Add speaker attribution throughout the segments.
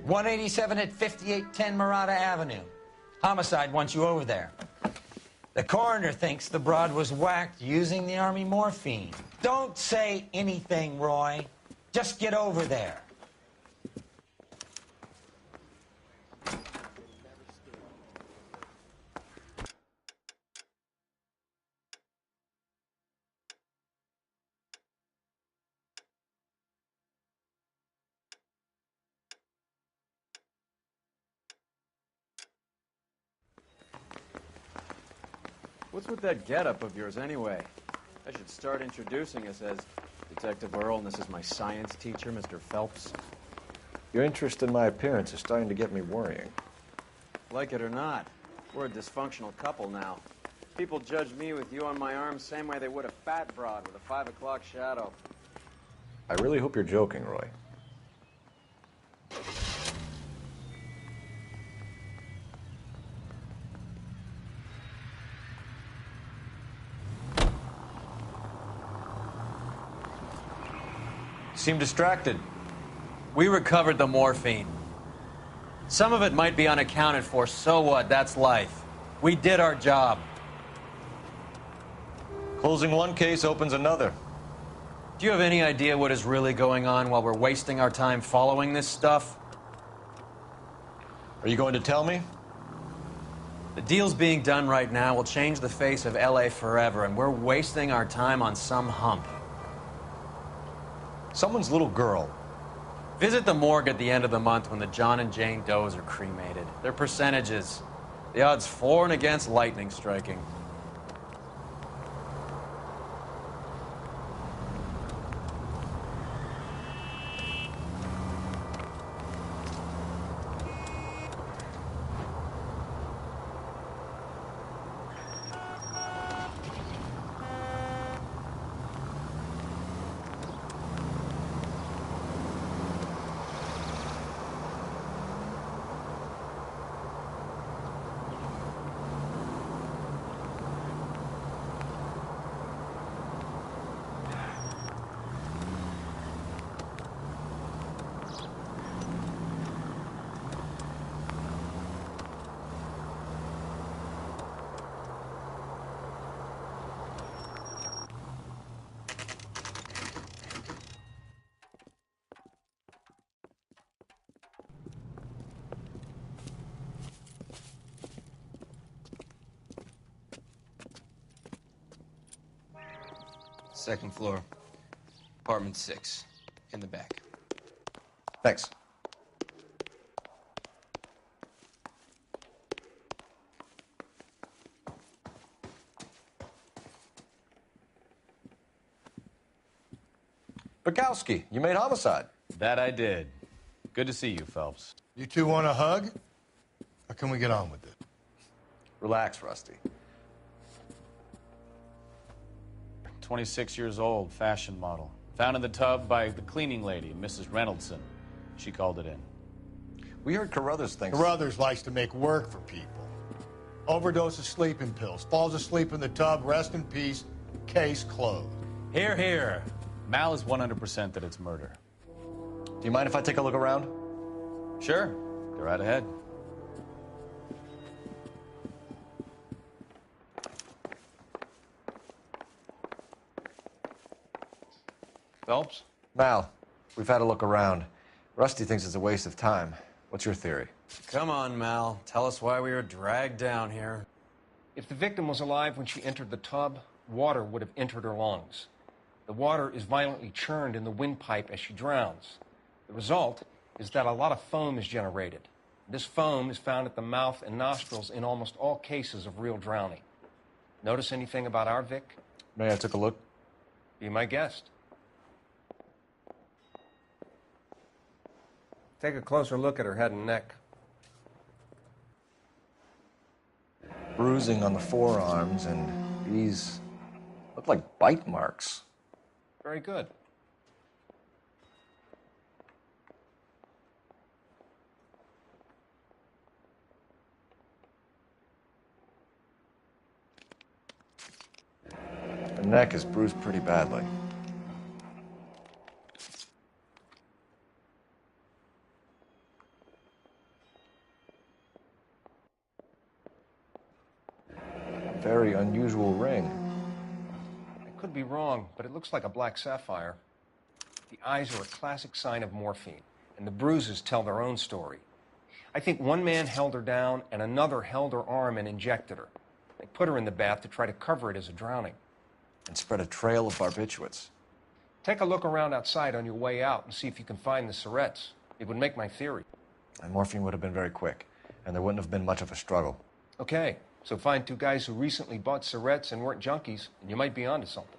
Speaker 1: 187 at 5810 Murata Avenue. Homicide wants you over there. The coroner thinks the broad was whacked using the Army morphine. Don't say anything, Roy. Just get over there.
Speaker 2: What's with that getup of yours, anyway? I should start introducing us as Detective Earl, and this is my science teacher, Mr. Phelps.
Speaker 3: Your interest in my appearance is starting to get me worrying.
Speaker 2: Like it or not, we're a dysfunctional couple now. People judge me with you on my arm same way they would a fat broad with a 5 o'clock shadow.
Speaker 3: I really hope you're joking, Roy.
Speaker 4: Seem distracted. We recovered the morphine. Some of it might be unaccounted for, so what? That's life. We did our job.
Speaker 3: Closing one case opens another.
Speaker 4: Do you have any idea what is really going on while we're wasting our time following this stuff?
Speaker 3: Are you going to tell me?
Speaker 4: The deals being done right now will change the face of LA forever, and we're wasting our time on some hump.
Speaker 3: Someone's little girl.
Speaker 4: Visit the morgue at the end of the month when the John and Jane Does are cremated. Their percentages. The odds for and against lightning striking.
Speaker 5: Second floor, apartment 6, in the back.
Speaker 3: Thanks. Bukowski, you made homicide.
Speaker 6: That I did. Good to see you, Phelps.
Speaker 7: You two want a hug? Or can we get on with it?
Speaker 3: Relax, Rusty.
Speaker 6: 26 years old, fashion model. Found in the tub by the cleaning lady, Mrs. Reynoldson. She called it in.
Speaker 3: We heard Carruthers thinks...
Speaker 7: Carruthers likes to make work for people. Overdose of sleeping pills. Falls asleep in the tub. Rest in peace. Case closed.
Speaker 6: Here, here. Mal is 100% that it's murder.
Speaker 3: Do you mind if I take a look around?
Speaker 6: Sure. Go right ahead. Phelps?
Speaker 3: Mal, we've had a look around. Rusty thinks it's a waste of time. What's your theory?
Speaker 4: Come on, Mal. Tell us why we were dragged down here.
Speaker 8: If the victim was alive when she entered the tub, water would have entered her lungs. The water is violently churned in the windpipe as she drowns. The result is that a lot of foam is generated. This foam is found at the mouth and nostrils in almost all cases of real drowning. Notice anything about our Vic?
Speaker 3: May I take a look?
Speaker 8: Be my guest. Take a closer look at her head and neck.
Speaker 3: Bruising on the forearms, and these look like bite marks.
Speaker 8: Very good.
Speaker 3: The neck is bruised pretty badly. very unusual ring.
Speaker 8: I could be wrong, but it looks like a black sapphire. The eyes are a classic sign of morphine, and the bruises tell their own story. I think one man held her down and another held her arm and injected her. They put her in the bath to try to cover it as a drowning.
Speaker 3: And spread a trail of barbiturates.
Speaker 8: Take a look around outside on your way out and see if you can find the syrettes. It would make my theory.
Speaker 3: And morphine would have been very quick, and there wouldn't have been much of a struggle.
Speaker 8: Okay, so find two guys who recently bought syrettes and weren't junkies, and you might be onto something.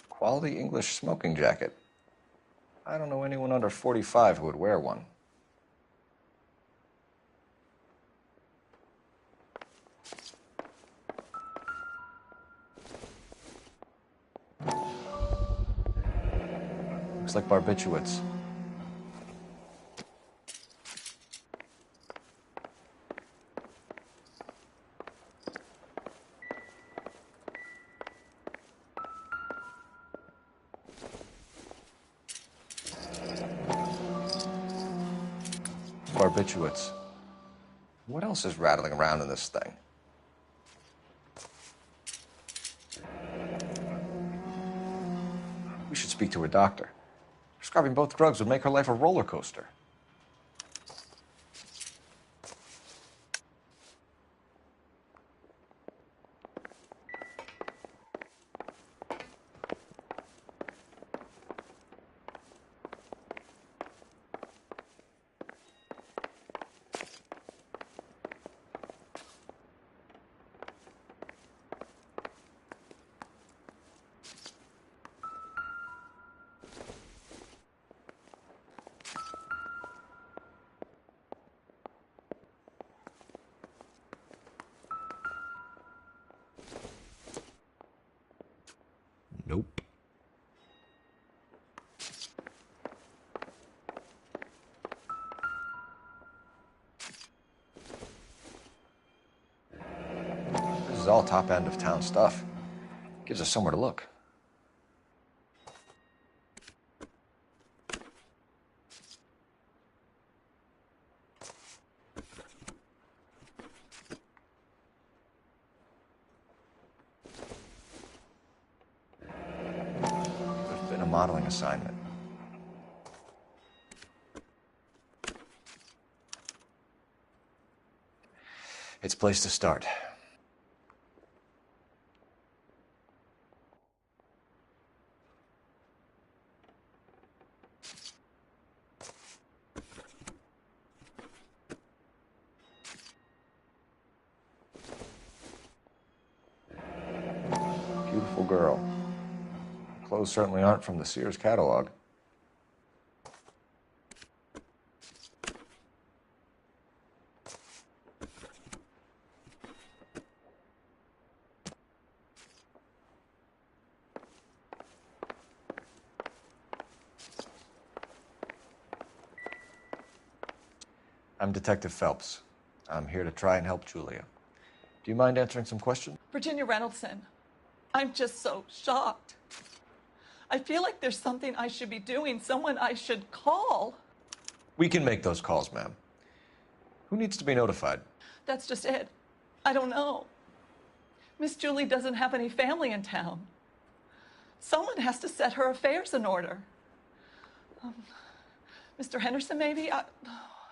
Speaker 3: Quality English smoking jacket. I don't know anyone under 45 who would wear one. Looks like barbiturates. Barbiturates. What else is rattling around in this thing? We should speak to her doctor. Prescribing both drugs would make her life a roller coaster. Nope. This is all top end of town stuff. Gives us somewhere to look. Modeling assignment. It's a place to start. Beautiful girl. Clothes certainly aren't from the Sears catalog. I'm Detective Phelps. I'm here to try and help Julia. Do you mind answering some questions?
Speaker 9: Virginia Reynoldson, I'm just so shocked. I feel like there's something I should be doing, someone I should call.
Speaker 3: We can make those calls, ma'am. Who needs to be notified?
Speaker 9: That's just it. I don't know. Miss Julie doesn't have any family in town. Someone has to set her affairs in order. Mr. Henderson, maybe?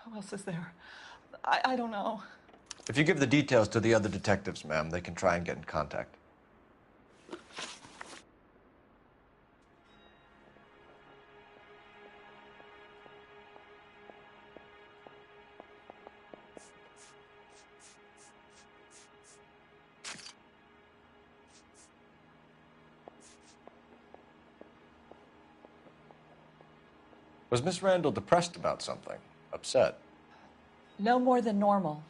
Speaker 9: Who else is there? I don't know.
Speaker 3: If you give the details to the other detectives, ma'am, they can try and get in contact. Was Miss Randall depressed about something? Upset?
Speaker 9: No more than normal.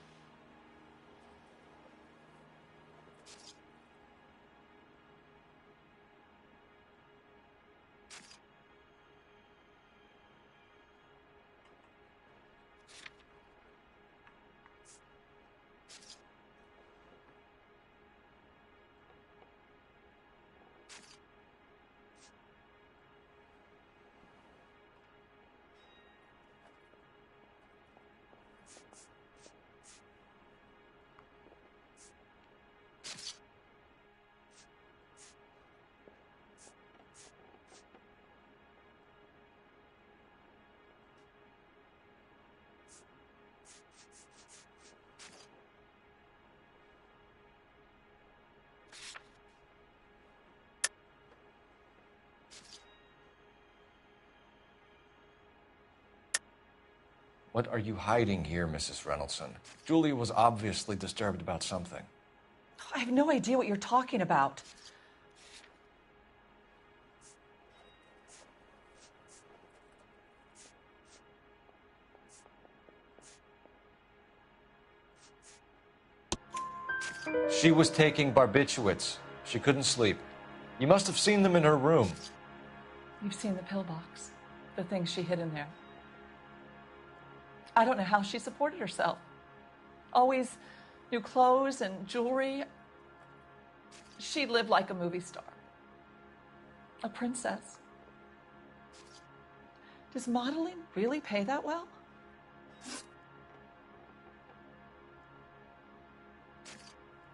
Speaker 3: What are you hiding here, Mrs. Reynoldson? Julia was obviously disturbed about something.
Speaker 9: I have no idea what you're talking about.
Speaker 3: She was taking barbiturates. She couldn't sleep. You must have seen them in her room.
Speaker 9: You've seen the pillbox, the things she hid in there. I don't know how she supported herself. Always new clothes and jewelry. She lived like a movie star. A princess. Does modeling really pay that well?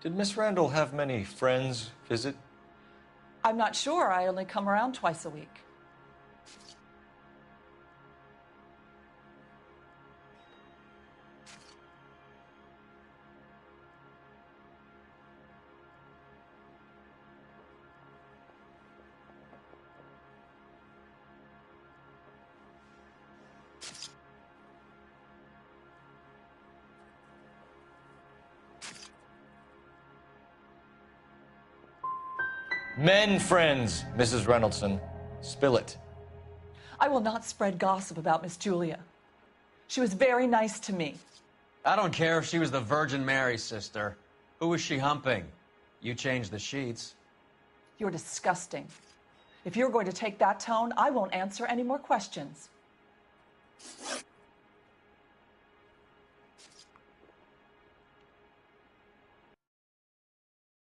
Speaker 3: Did Miss Randall have many friends visit?
Speaker 9: I'm not sure. I only come around twice a week.
Speaker 3: Men friends, Mrs. Reynoldson. Spill it.
Speaker 9: I will not spread gossip about Miss Julia. She was very nice to me.
Speaker 4: I don't care if she was the Virgin Mary, sister. Who was she humping? You changed the sheets.
Speaker 9: You're disgusting. If you're going to take that tone, I won't answer any more questions.